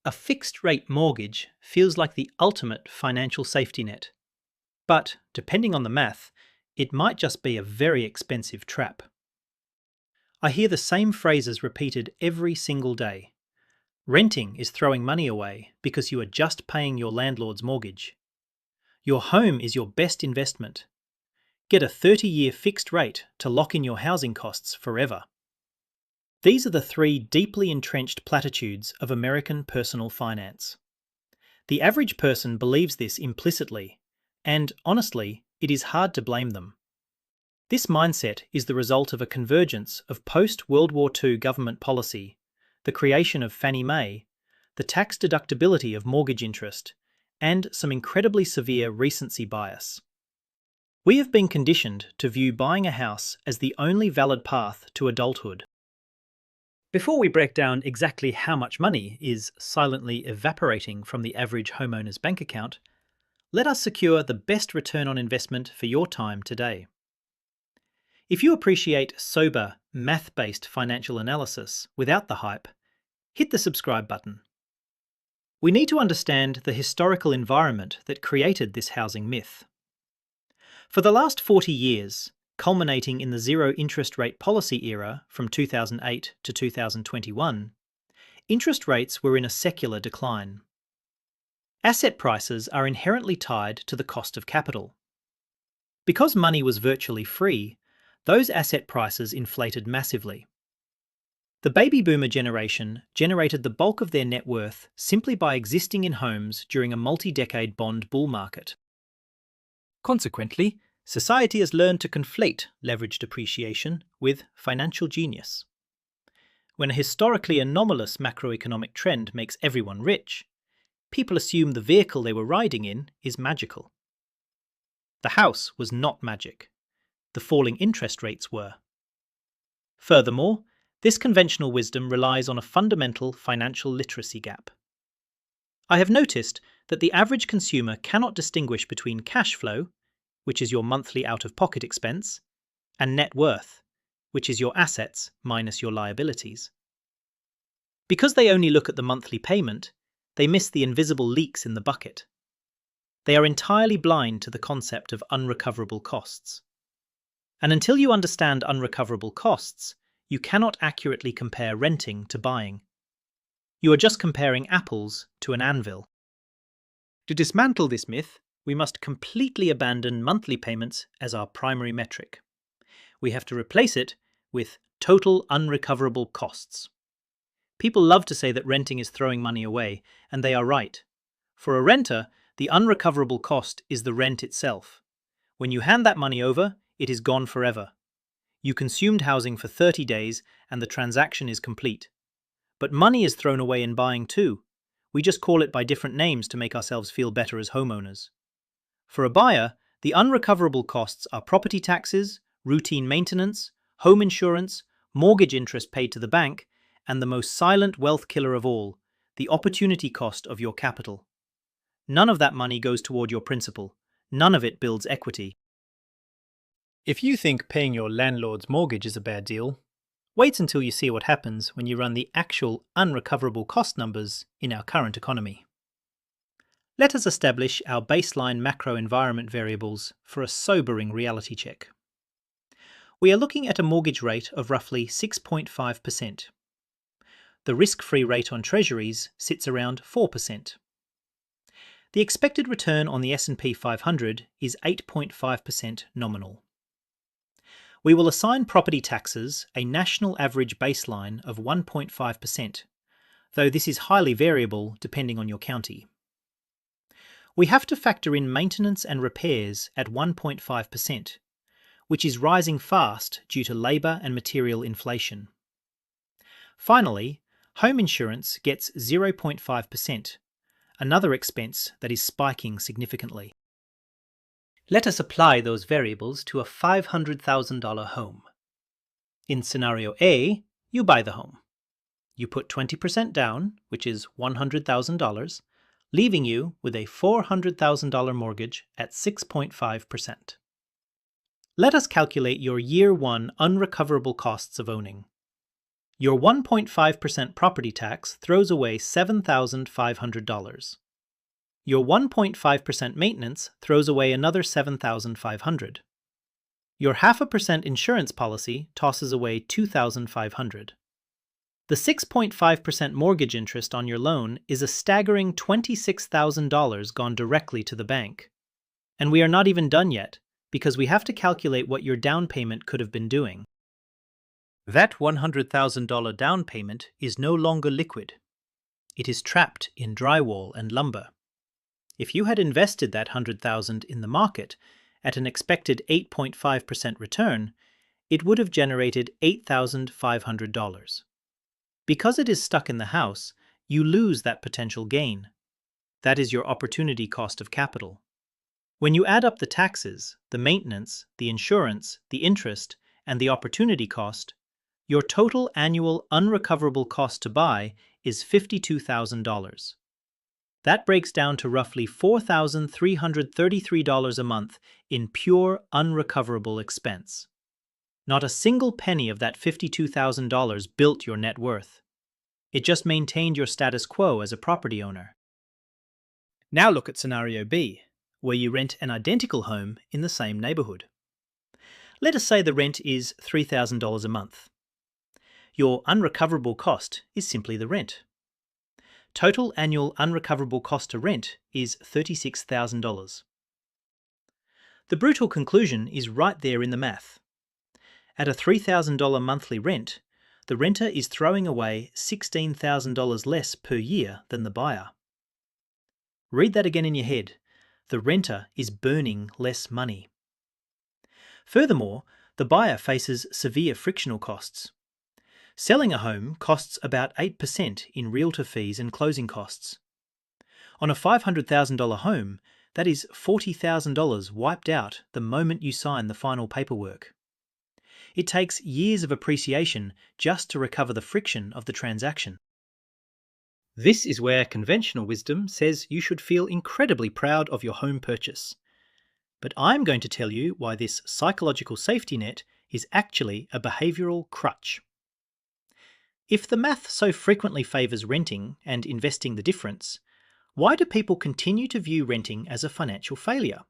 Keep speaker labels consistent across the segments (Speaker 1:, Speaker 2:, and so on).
Speaker 1: A fixed-rate mortgage feels like the ultimate financial safety net. But, depending on the math, it might just be a very expensive trap. I hear the same phrases repeated every single day. Renting is throwing money away because you are just paying your landlord's mortgage. Your home is your best investment. Get a 30-year fixed rate to lock in your housing costs forever. These are the three deeply entrenched platitudes of American personal finance. The average person believes this implicitly, and honestly, it is hard to blame them. This mindset is the result of a convergence of post-World War II government policy, the creation of Fannie Mae, the tax deductibility of mortgage interest, and some incredibly severe recency bias. We have been conditioned to view buying a house as the only valid path to adulthood. Before we break down exactly how much money is silently evaporating from the average homeowner's bank account, let us secure the best return on investment for your time today. If you appreciate sober, math-based financial analysis without the hype, hit the subscribe button. We need to understand the historical environment that created this housing myth. For the last 40 years, culminating in the zero interest rate policy era from 2008 to 2021, interest rates were in a secular decline. Asset prices are inherently tied to the cost of capital. Because money was virtually free, those asset prices inflated massively. The baby boomer generation generated the bulk of their net worth simply by existing in homes during a multi-decade bond bull market. Consequently, society has learned to conflate leveraged appreciation with financial genius. When a historically anomalous macroeconomic trend makes everyone rich, people assume the vehicle they were riding in is magical. The house was not magic. The falling interest rates were. Furthermore, this conventional wisdom relies on a fundamental financial literacy gap. I have noticed that the average consumer cannot distinguish between cash flow, which is your monthly out-of-pocket expense, and net worth, which is your assets minus your liabilities. Because they only look at the monthly payment, they miss the invisible leaks in the bucket. They are entirely blind to the concept of unrecoverable costs. And until you understand unrecoverable costs, you cannot accurately compare renting to buying. You are just comparing apples to an anvil. To dismantle this myth, we must completely abandon monthly payments as our primary metric. We have to replace it with total unrecoverable costs. People love to say that renting is throwing money away, and they are right. For a renter, the unrecoverable cost is the rent itself. When you hand that money over, it is gone forever. You consumed housing for 30 days and the transaction is complete. But money is thrown away in buying too. We just call it by different names to make ourselves feel better as homeowners. For a buyer, the unrecoverable costs are property taxes, routine maintenance, home insurance, mortgage interest paid to the bank, and the most silent wealth killer of all, the opportunity cost of your capital. None of that money goes toward your principal. None of it builds equity. If you think paying your landlord's mortgage is a bad deal, wait until you see what happens when you run the actual unrecoverable cost numbers in our current economy. Let us establish our baseline macro environment variables for a sobering reality check. We are looking at a mortgage rate of roughly 6.5%. The risk-free rate on treasuries sits around 4%. The expected return on the S&P 500 is 8.5% nominal. We will assign property taxes a national average baseline of 1.5%, though this is highly variable depending on your county. We have to factor in maintenance and repairs at 1.5%, which is rising fast due to labour and material inflation. Finally, home insurance gets 0.5%, another expense that is spiking significantly. Let us apply those variables to a $500,000 home. In scenario A, you buy the home. You put 20% down, which is $100,000, leaving you with a $400,000 mortgage at 6.5%. Let us calculate your year one unrecoverable costs of owning. Your 1.5% property tax throws away $7,500. Your 1.5% maintenance throws away another $7,500. Your 0.5% insurance policy tosses away $2,500. The 6.5% mortgage interest on your loan is a staggering $26,000 gone directly to the bank. And we are not even done yet, because we have to calculate what your down payment could have been doing. That $100,000 down payment is no longer liquid. It is trapped in drywall and lumber. If you had invested that $100,000 in the market at an expected 8.5% return, it would have generated $8,500. Because it is stuck in the house, you lose that potential gain. That is your opportunity cost of capital. When you add up the taxes, the maintenance, the insurance, the interest, and the opportunity cost, your total annual unrecoverable cost to buy is $52,000. That breaks down to roughly $4,333 a month in pure unrecoverable expense. Not a single penny of that $52,000 built your net worth. It just maintained your status quo as a property owner. Now look at scenario B, where you rent an identical home in the same neighborhood. Let us say the rent is $3,000 a month. Your unrecoverable cost is simply the rent. Total annual unrecoverable cost to rent is $36,000. The brutal conclusion is right there in the math. At a $3,000 monthly rent, the renter is throwing away $16,000 less per year than the buyer. Read that again in your head. The renter is burning less money. Furthermore, the buyer faces severe frictional costs. Selling a home costs about 8% in realtor fees and closing costs. On a $500,000 home, that is $40,000 wiped out the moment you sign the final paperwork. It takes years of appreciation just to recover the friction of the transaction. This is where conventional wisdom says you should feel incredibly proud of your home purchase. But I'm going to tell you why this psychological safety net is actually a behavioral crutch. If the math so frequently favours renting and investing the difference, why do people continue to view renting as a financial failure?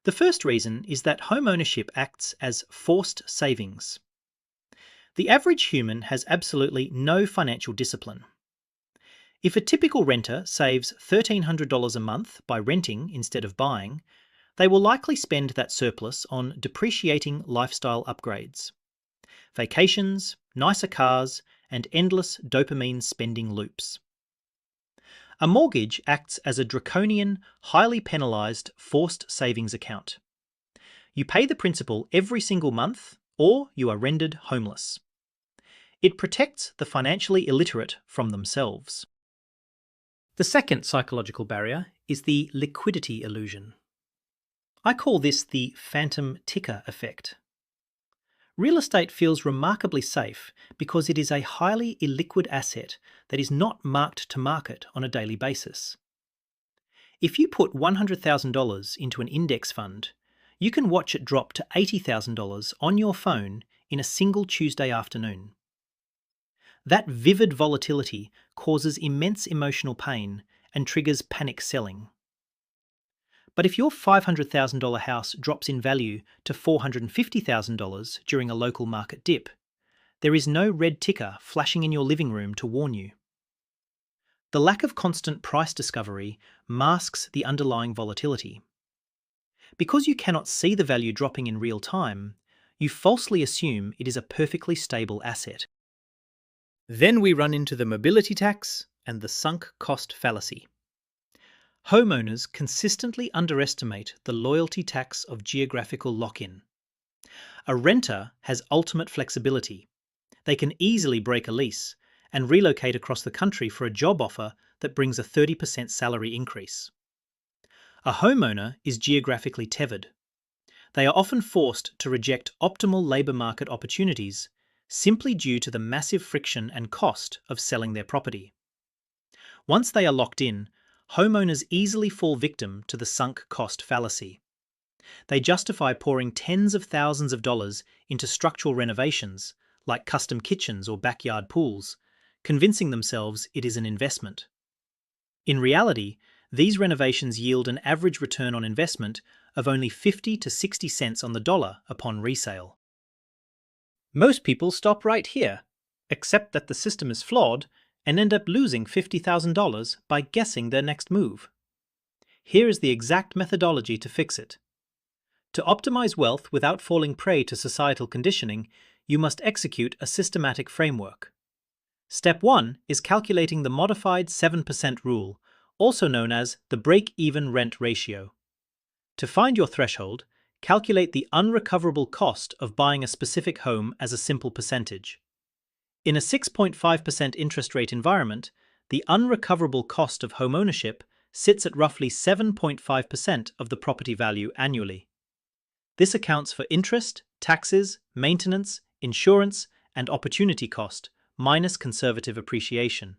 Speaker 1: The first reason is that home ownership acts as forced savings. The average human has absolutely no financial discipline. If a typical renter saves $1,300 a month by renting instead of buying, they will likely spend that surplus on depreciating lifestyle upgrades, vacations, nicer cars, and endless dopamine spending loops. A mortgage acts as a draconian, highly penalised forced savings account. You pay the principal every single month, or you are rendered homeless. It protects the financially illiterate from themselves. The second psychological barrier is the liquidity illusion. I call this the phantom ticker effect. Real estate feels remarkably safe because it is a highly illiquid asset that is not marked to market on a daily basis. If you put $100,000 into an index fund, you can watch it drop to $80,000 on your phone in a single Tuesday afternoon. That vivid volatility causes immense emotional pain and triggers panic selling. But if your $500,000 house drops in value to $450,000 during a local market dip, there is no red ticker flashing in your living room to warn you. The lack of constant price discovery masks the underlying volatility. Because you cannot see the value dropping in real time, you falsely assume it is a perfectly stable asset. Then we run into the mobility tax and the sunk cost fallacy. Homeowners consistently underestimate the loyalty tax of geographical lock-in. A renter has ultimate flexibility. They can easily break a lease and relocate across the country for a job offer that brings a 30% salary increase. A homeowner is geographically tethered. They are often forced to reject optimal labour market opportunities simply due to the massive friction and cost of selling their property. Once they are locked in, homeowners easily fall victim to the sunk cost fallacy. They justify pouring tens of thousands of dollars into structural renovations, like custom kitchens or backyard pools, convincing themselves it is an investment. In reality, these renovations yield an average return on investment of only 50 to 60 cents on the dollar upon resale. Most people stop right here, accept that the system is flawed, and end up losing $50,000 by guessing their next move. Here is the exact methodology to fix it. To optimize wealth without falling prey to societal conditioning, you must execute a systematic framework. Step 1 is calculating the modified 7% rule, also known as the break-even rent ratio. To find your threshold, calculate the unrecoverable cost of buying a specific home as a simple percentage. In a 6.5% interest rate environment, the unrecoverable cost of home ownership sits at roughly 7.5% of the property value annually. This accounts for interest, taxes, maintenance, insurance, and opportunity cost, minus conservative appreciation.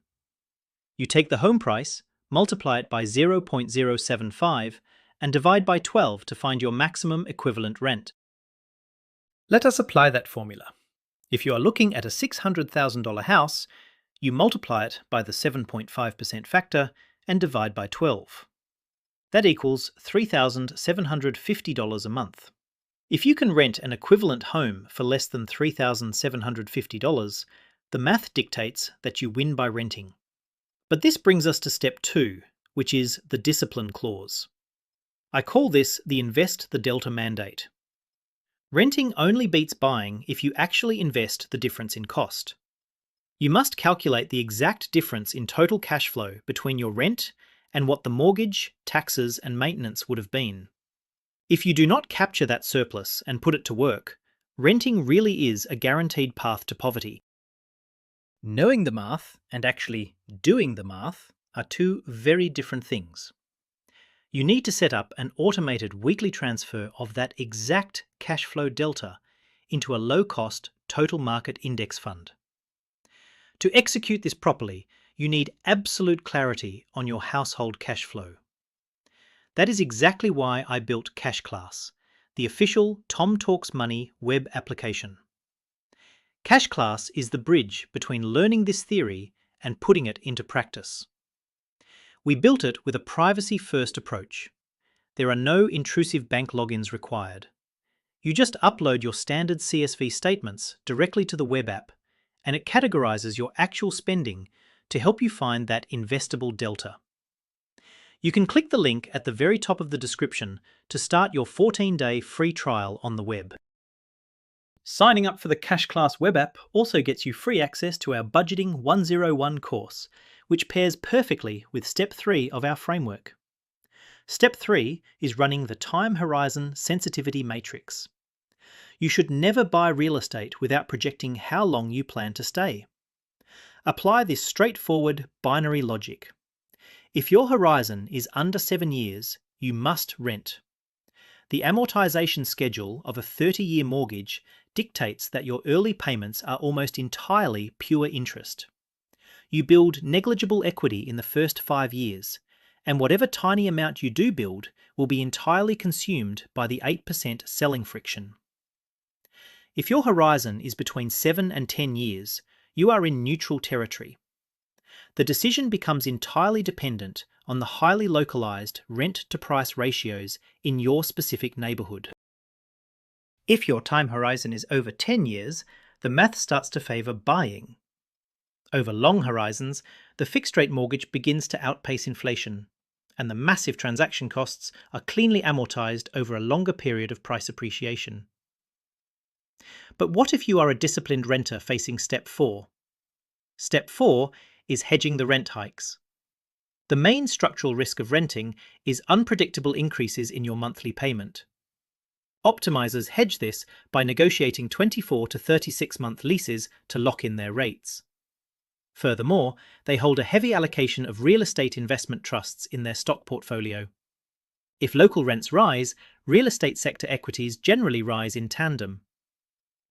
Speaker 1: You take the home price, multiply it by 0.075, and divide by 12 to find your maximum equivalent rent. Let us apply that formula. If you are looking at a $600,000 house, you multiply it by the 7.5% factor and divide by 12. That equals $3,750 a month. If you can rent an equivalent home for less than $3,750, the math dictates that you win by renting. But this brings us to step 2, which is the discipline clause. I call this the invest the delta mandate. Renting only beats buying if you actually invest the difference in cost. You must calculate the exact difference in total cash flow between your rent and what the mortgage, taxes, and maintenance would have been. If you do not capture that surplus and put it to work, renting really is a guaranteed path to poverty. Knowing the math and actually doing the math are two very different things. You need to set up an automated weekly transfer of that exact cash flow delta into a low-cost total market index fund. To execute this properly, you need absolute clarity on your household cash flow. That is exactly why I built Cash Class, the official Tom Talks Money web application. Cash Class is the bridge between learning this theory and putting it into practice. We built it with a privacy-first approach. There are no intrusive bank logins required. You just upload your standard CSV statements directly to the web app, and it categorizes your actual spending to help you find that investable delta. You can click the link at the very top of the description to start your 14-day free trial on the web. Signing up for the Cash Class web app also gets you free access to our Budgeting 101 course, which pairs perfectly with Step 3 of our framework. Step 3 is running the Time Horizon Sensitivity Matrix. You should never buy real estate without projecting how long you plan to stay. Apply this straightforward binary logic. If your horizon is under 7 years, you must rent. The amortization schedule of a 30-year mortgage dictates that your early payments are almost entirely pure interest. You build negligible equity in the first 5 years, and whatever tiny amount you do build will be entirely consumed by the 8% selling friction. If your horizon is between 7 and 10 years, you are in neutral territory. The decision becomes entirely dependent on the highly localized rent-to-price ratios in your specific neighborhood. If your time horizon is over 10 years, the math starts to favor buying. Over long horizons, the fixed-rate mortgage begins to outpace inflation, and the massive transaction costs are cleanly amortized over a longer period of price appreciation. But what if you are a disciplined renter facing Step 4? Step 4 is hedging the rent hikes. The main structural risk of renting is unpredictable increases in your monthly payment. Optimizers hedge this by negotiating 24 to 36-month leases to lock in their rates. Furthermore, they hold a heavy allocation of real estate investment trusts in their stock portfolio. If local rents rise, real estate sector equities generally rise in tandem.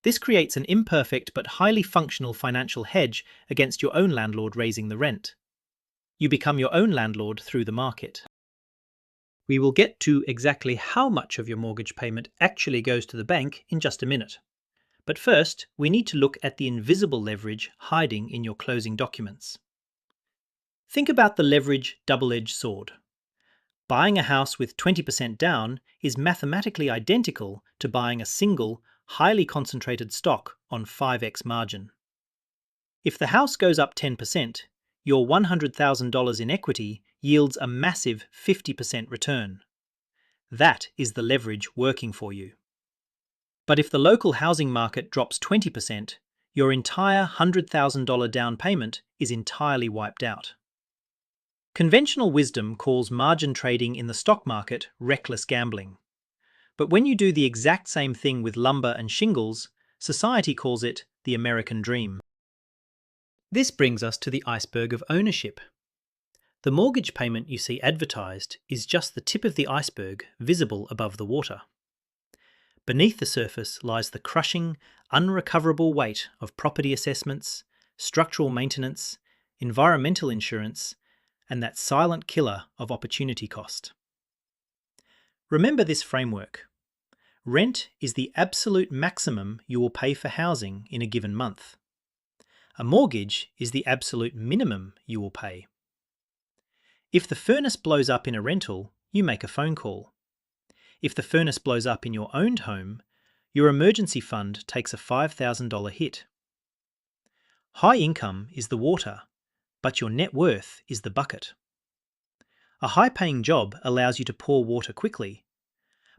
Speaker 1: This creates an imperfect but highly functional financial hedge against your own landlord raising the rent. You become your own landlord through the market. We will get to exactly how much of your mortgage payment actually goes to the bank in just a minute. But first, we need to look at the invisible leverage hiding in your closing documents. Think about the leverage double-edged sword. Buying a house with 20% down is mathematically identical to buying a single, highly concentrated stock on 5x margin. If the house goes up 10%, your $100,000 in equity yields a massive 50% return. That is the leverage working for you. But if the local housing market drops 20%, your entire $100,000 down payment is entirely wiped out. Conventional wisdom calls margin trading in the stock market reckless gambling. But when you do the exact same thing with lumber and shingles, society calls it the American dream. This brings us to the iceberg of ownership. The mortgage payment you see advertised is just the tip of the iceberg visible above the water. Beneath the surface lies the crushing, unrecoverable weight of property assessments, structural maintenance, environmental insurance, and that silent killer of opportunity cost. Remember this framework. Rent is the absolute maximum you will pay for housing in a given month. A mortgage is the absolute minimum you will pay. If the furnace blows up in a rental, you make a phone call. If the furnace blows up in your owned home, your emergency fund takes a $5,000 hit. High income is the water, but your net worth is the bucket. A high-paying job allows you to pour water quickly,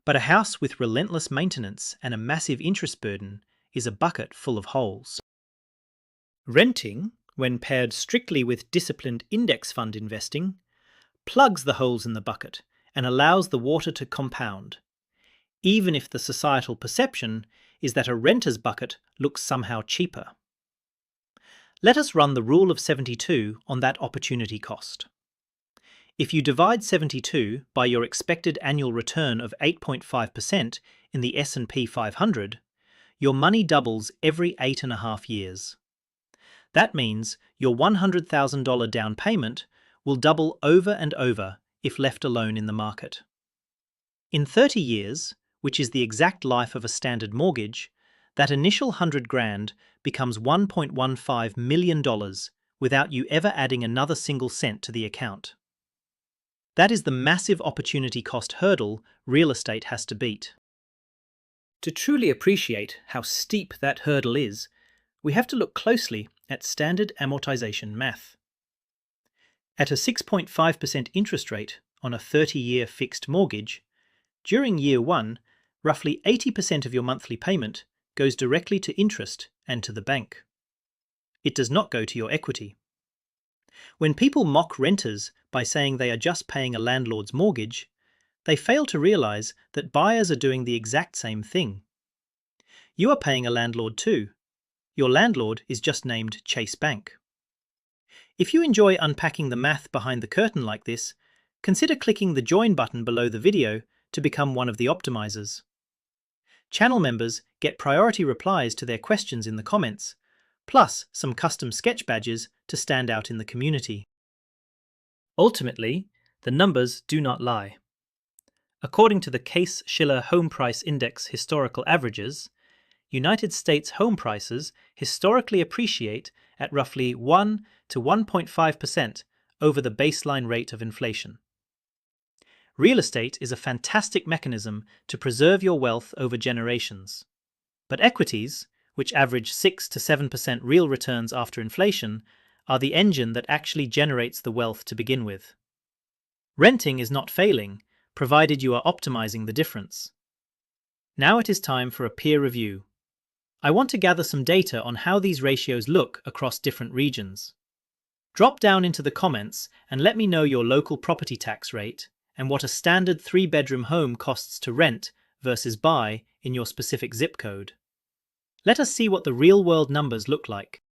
Speaker 1: but a house with relentless maintenance and a massive interest burden is a bucket full of holes. Renting, when paired strictly with disciplined index fund investing, plugs the holes in the bucket and allows the water to compound, even if the societal perception is that a renter's bucket looks somehow cheaper. Let us run the rule of 72 on that opportunity cost. If you divide 72 by your expected annual return of 8.5% in the S&P 500, your money doubles every 8.5 years. That means your $100,000 down payment will double over and over if left alone in the market. In 30 years, which is the exact life of a standard mortgage, that initial $100,000 becomes $1.15 million without you ever adding another single cent to the account. That is the massive opportunity cost hurdle real estate has to beat. To truly appreciate how steep that hurdle is, we have to look closely at standard amortization math. At a 6.5% interest rate on a 30-year fixed mortgage, during year 1, roughly 80% of your monthly payment goes directly to interest and to the bank. It does not go to your equity. When people mock renters by saying they are just paying a landlord's mortgage, they fail to realize that buyers are doing the exact same thing. You are paying a landlord too. Your landlord is just named Chase Bank. If you enjoy unpacking the math behind the curtain like this, consider clicking the join button below the video to become one of the optimizers. Channel members get priority replies to their questions in the comments, plus some custom sketch badges to stand out in the community. Ultimately, the numbers do not lie. According to the Case-Shiller Home Price Index historical averages, United States home prices historically appreciate at roughly 1 to 1.5% over the baseline rate of inflation. Real estate is a fantastic mechanism to preserve your wealth over generations. But equities, which average 6 to 7% real returns after inflation, are the engine that actually generates the wealth to begin with. Renting is not failing, provided you are optimizing the difference. Now it is time for a peer review. I want to gather some data on how these ratios look across different regions. Drop down into the comments and let me know your local property tax rate and what a standard 3-bedroom home costs to rent versus buy in your specific zip code. Let us see what the real-world numbers look like.